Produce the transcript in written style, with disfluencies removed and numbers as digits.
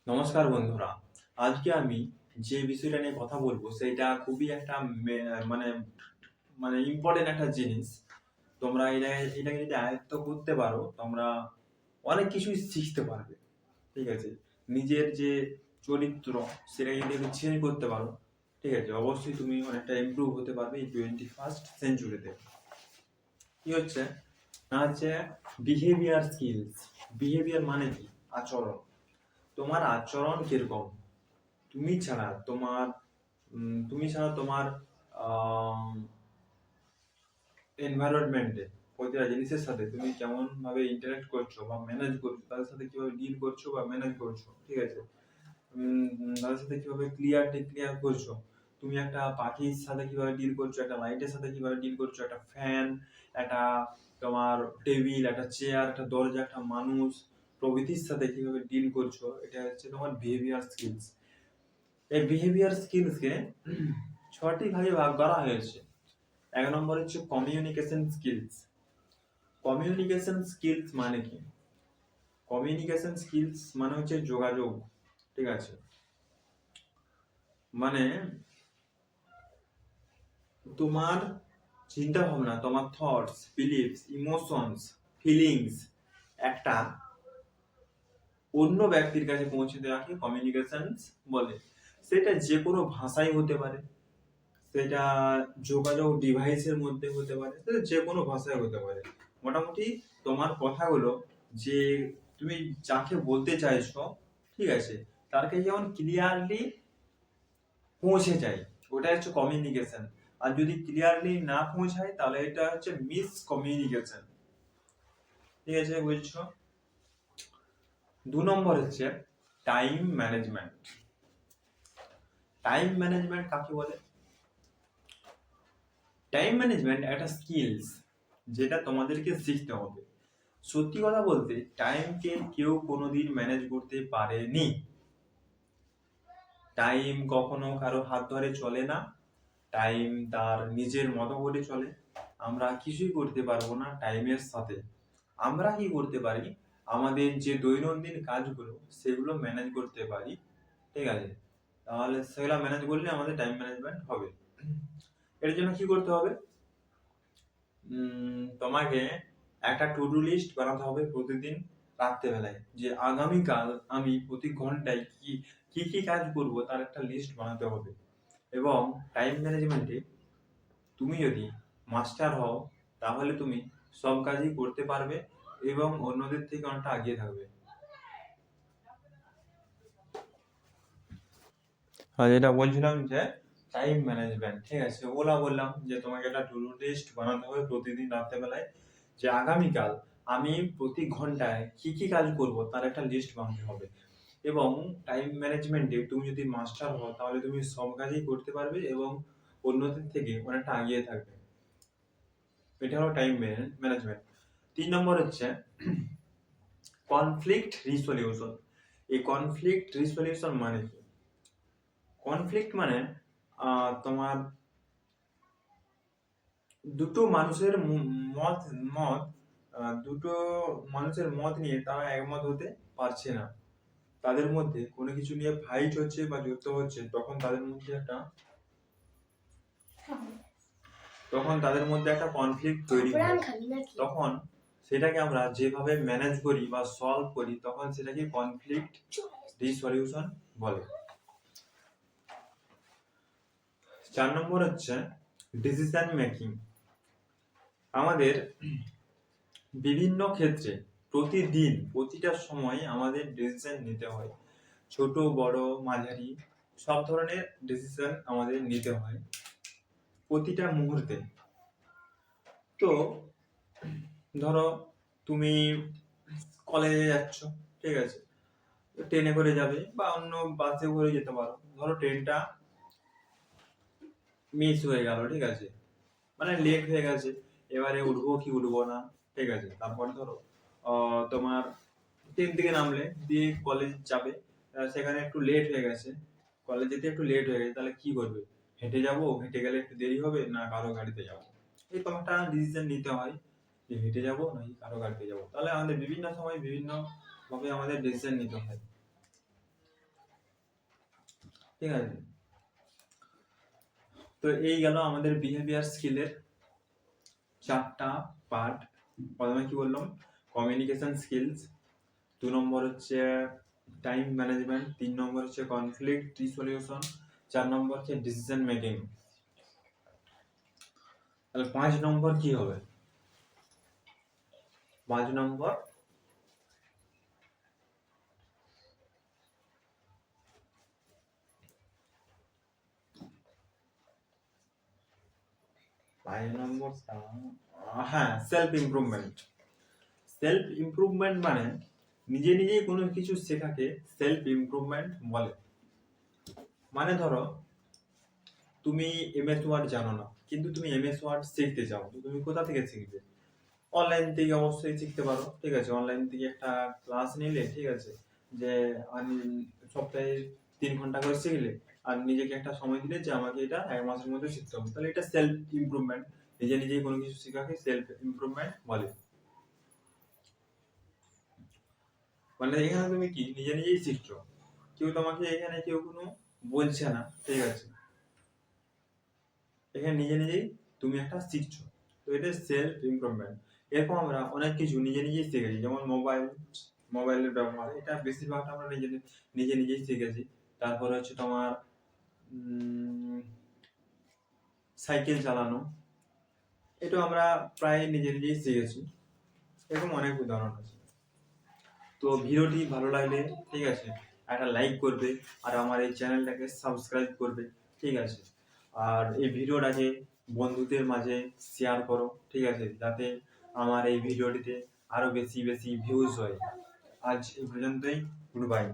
নমস্কার বন্ধুরা। আজকে আমি যে বিষয়টা নিয়ে কথা বলবো সেটা খুবই একটা মানে মানে ইম্পর্টেন্ট একটা জিনিস। তোমরা এটাকে যদি আয়ত্ত করতে পারো তোমরা অনেক কিছুই শিখতে পারবে। ঠিক আছে? নিজের যে চরিত্র সেটা যদি একটু চেঞ্জ করতে পারো, ঠিক আছে, অবশ্যই তুমি অনেকটা ইমপ্রুভ হতে পারবে এই 21st সেঞ্চুরিতে। কি হচ্ছে না হচ্ছে বিহেভিয়ার স্কিলস। বিহেভিয়ার মানে কি? আচরণ। তোমার আচরণ কিরকম? তুমি ছাড়া তোমার এনভায়রনমেন্টে প্রতিটা জিনিসের সাথে তুমি কেমন ভাবে ইন্টারঅ্যাক্ট করছো বা ম্যানেজ করছো, তাদের সাথে কিভাবে ডিল করছো বা ম্যানেজ করছো, ঠিক আছে, তাদের সাথে কিভাবে ক্লিয়ার করছো, তুমি একটা পাখির সাথে কিভাবে ডিল করছো, একটা লাইটের সাথে কিভাবে ডিল করছো, একটা ফ্যান, একটা তোমার টেবিল, একটা চেয়ার, একটা দরজা, একটা মানুষ প্রভৃতির সাথে কিভাবে ডিল করছো, এটা হচ্ছে তোমার বিহেভিয়ার স্কিলস। এই বিহেভিয়ার স্কিলসকে 6টি ভাগে ভাগ করা হয়েছে। 1 নম্বর হচ্ছে কমিউনিকেশন স্কিলস। কমিউনিকেশন স্কিলস মানে কি? কমিউনিকেশন স্কিলস মানে হচ্ছে যোগাযোগ। ঠিক আছে? মানে তোমার চিন্তা ভাবনা, তোমার থটস, বিলিফস, ইমোশনস, ফিলিংস একটা অন্য ব্যক্তির কাছে পৌঁছে দেওয়াকে কমিউনিকেশন বলে। সেটা যে কোনো ভাষায় হতে পারে, সেটা যোগাযোগ ডিভাইসের মধ্যে হতে পারে, সেটা যে কোনো ভাষায় হতে পারে। মোটামুটি তোমার কথাগুলো যে তুমি যাকে বলতে চাইছো, ঠিক আছে, তার কাছে যেমন ক্লিয়ারলি পৌঁছে যায়, ওটা হচ্ছে কমিউনিকেশন। আর যদি ক্লিয়ারলি না পৌঁছায় তাহলে এটা হচ্ছে মিস কমিউনিকেশন। ঠিক আছে, বুঝছো? 2 নম্বর হচ্ছে টাইম ম্যানেজমেন্ট। টাইম ম্যানেজমেন্ট কাকে বলে? টাইম ম্যানেজমেন্ট একটা স্কিলস যেটা তোমাদেরকে শিখতে হবে। সত্যি কথা বলতে টাইমকে কেউ কোনোদিন ম্যানেজ করতে পারেনি। টাইম কখনো কারো হাত ধরে চলে না। টাইম তার নিজের মতো করে চলে। আমরা কিছুই করতে পারবো না টাইমের সাথে। আমরা কি করতে পারি? আমাদের যে দৈনন্দিন কাজগুলো সেগুলো ম্যানেজ করতে পারি। ঠিক আছে? তাহলে সেগুলো ম্যানেজ করলে আমাদের টাইম ম্যানেজমেন্ট হবে। এর জন্য কি করতে হবে? তোমাকে একটা টু ডু লিস্ট বানাতে হবে প্রতিদিন রাত্রেবেলায়, যে আগামীকাল আমি প্রতি ঘন্টায় কি কি কি কাজ করব তার একটা লিস্ট বানাতে হবে। এবং টাইম ম্যানেজমেন্টে তুমি যদি মাস্টার হও তাহলে তুমি সব কাজই করতে পারবে এবং অন্যদের থেকে অনেকটা এগিয়ে থাকবে। আর যেটা বলছিলাম যে টাইম ম্যানেজমেন্ট, ঠিক আছে, ওলা বললাম যে তোমাকে একটা টু ডু লিস্ট বানাতে হবে প্রতিদিন রাত্রেবেলায়, যে আগামীকাল আমি প্রতি ঘন্টায় কি কি কাজ করব তার একটা লিস্ট বানাতে হবে। এবং টাইম ম্যানেজমেন্টে তুমি যদি মাস্টার হও তাহলে তুমি সব কাজই করতে পারবে এবং অন্যদের থেকে অনেকটা এগিয়ে থাকবে। এটা হলো টাইম ম্যানেজমেন্ট। 3 নম্বর হচ্ছে কনফ্লিক্ট রিসলিউশন। এই কনফ্লিক্ট রিসলিউশন মানে কি? কনফ্লিক্ট মানে তোমার দুটো মানুষের মত মত দুটো মানুষের মত নিয়ে তারা একমত হতে পারছে না, তাদের মধ্যে কোনো কিছু নিয়ে ফাইট হচ্ছে বা যুদ্ধ হচ্ছে, তখন তাদের মধ্যে একটা কনফ্লিক্ট তৈরি হয়। তখন সেটাকে আমরা যেভাবে ম্যানেজ করি বা সলভ করি তখন সেটাকে কনফ্লিক্ট রিসলিউশন বলে। 4 নম্বর হচ্ছে ডিসিশন মেকিং। আমাদের বিভিন্ন ক্ষেত্রে প্রতিদিন প্রতিটা সময় আমাদের ডিসিশন নিতে হয়। ছোট বড় মাঝারি সব ধরনের ডিসিশন আমাদের নিতে হয় প্রতিটা মুহূর্তে। তো ধরো তুমি কলেজে যাচ্ছ, ঠিক আছে, ট্রেনে করে যাবে বা অন্য বাসে করে যেতে পারো। ধরো ট্রেনটা মিস হয়ে গেল, ঠিক আছে, মানে লেট হয়ে গেছে, এবারে উঠবো কি উঠবো না, ঠিক আছে, তারপরে ধরো তোমার ট্রেন থেকে নামলে দিয়ে কলেজ যাবে, সেখানে একটু লেট হয়ে গেছে, কলেজ যেতে একটু লেট হয়ে গেছে, তাহলে কি করবে? হেঁটে যাবো, হেঁটে গেলে একটু দেরি হবে, না কারো গাড়িতে যাবো? এই তোমার একটা ডিসিশন নিতে হয় যে হেঁটে যাবো নাকি কারো গাড়িতে যাবো। তাহলে আমাদের বিভিন্ন সময় বিভিন্ন ভাবে আমাদের ডিসিশন নিতে হয়। ঠিক আছে। তো এই গেল আমাদের বিহেভিয়ার স্কিলের 4টা পার্ট। প্রথমে কি বললাম, কমিউনিকেশন স্কিলস, 2 নম্বর হচ্ছে টাইম ম্যানেজমেন্ট, 3 নম্বর হচ্ছে কনফ্লিক্ট রিসলিউশন, 4 নম্বর হচ্ছে ডিসিশন মেকিং। তাহলে 5 নম্বর কি হবে? 5 নম্বর হ্যাঁ, সেলফ ইমপ্রুভমেন্ট। সেলফ ইমপ্রুভমেন্ট মানে নিজে নিজেই কোনো কিছু শেখাকে সেলফ ইমপ্রুভমেন্ট বলে। মানে ধরো তুমি এমএস ওয়ার্ড জানো না, কিন্তু তুমি এমএস ওয়ার্ড শিখতে চাও, তো তুমি কোথা থেকে শিখবে? অনলাইন থেকে অবশ্যই শিখতে পারো, ঠিক আছে। অনলাইন থেকে একটা ক্লাস নিলে, ঠিক আছে, যে আমি সপ্তাহে 3 ঘন্টা করে শিখলে, আর নিজেকে একটা সময় দিলে যে আমাকে এটা 1 মাসের মধ্যে শিখতে হবে, তাহলে এটা সেলফ ইমপ্রুভমেন্ট। নিজে নিজেই কোনো কিছু শেখাকে সেলফ ইমপ্রুভমেন্ট বলে। মানে এখানে তুমি কি নিজে নিজেই শিখছো, কেউ তোমাকে এখানে কেউ কোনো বলছে না, ঠিক আছে। এখানে নিজে নিজেই তুমি একটা শিখছো, তো এটা সেলফ ইমপ্রুভমেন্ট। এরকম আমরা অনেক কিছু নিজে নিজেই শিখেছি, যেমন মোবাইলের ব্যবহার, এটা বেশিরভাগ আমরা নিজে নিজেই শিখেছি। তারপরে হচ্ছে তোমার সাইকেল চালানো, এটা আমরা প্রায় নিজে নিজেই শিখেছি। এরকম অনেক উদাহরণ আছে। তো ভিডিওটি ভালো লাগলে, ঠিক আছে, একটা লাইক করবে, আর আমার এই চ্যানেলটাকে সাবস্ক্রাইব করবে, ঠিক আছে। আর এই ভিডিওটাকে বন্ধুদের মাঝে শেয়ার করো, ঠিক আছে, যাতে আমার এই ভিডিওটিতে আরো বেশি বেশি ভিউজ হয়। আজ এই পর্যন্তই, গুড বাই।